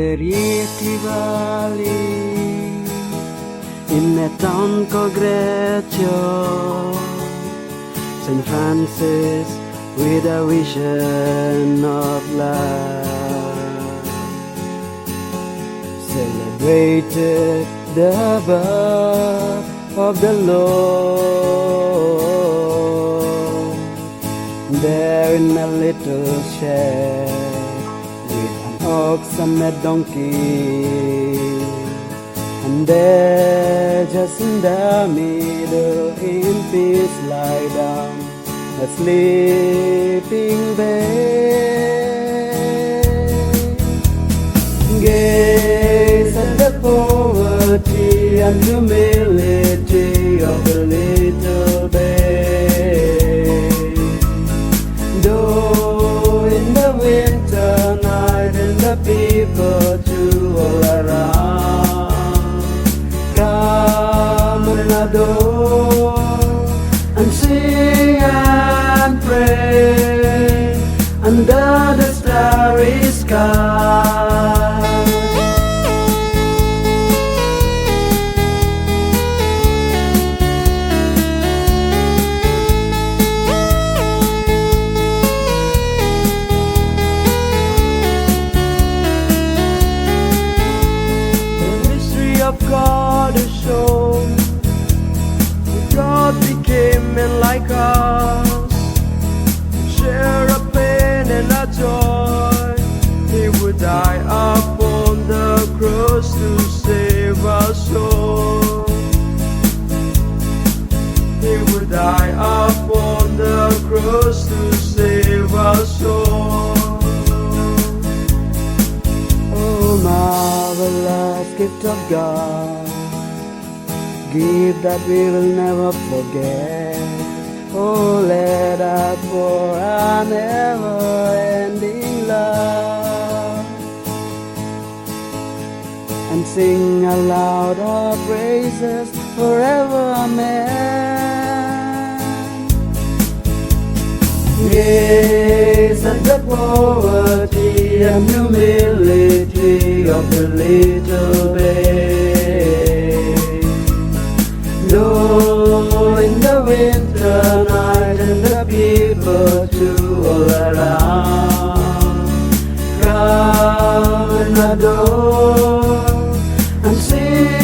the Rieti Valley, in a town called Grecchio, St. Francis with a vision of love celebrated the birth of the Lord. There in a little shed with an ox and a donkey, and there just in the middle in peace lie down a sleeping babe. Gaze at the poverty and humility of the little babe. Though in the winter night and the people too all around, come and adore and sing and pray under the starry sky. The mystery of God is shown. God became men like us, share a pain and a joy. He would die upon the cross to save our soul. He would die upon the cross to save our soul. Oh, marvelous gift of God, gift that we will never forget. Oh, let us pour our never-ending love and sing aloud our praises forever, amen. Gaze at the poverty and humility of the little babe. Though in the winter night and the people too all around, come and adore and sing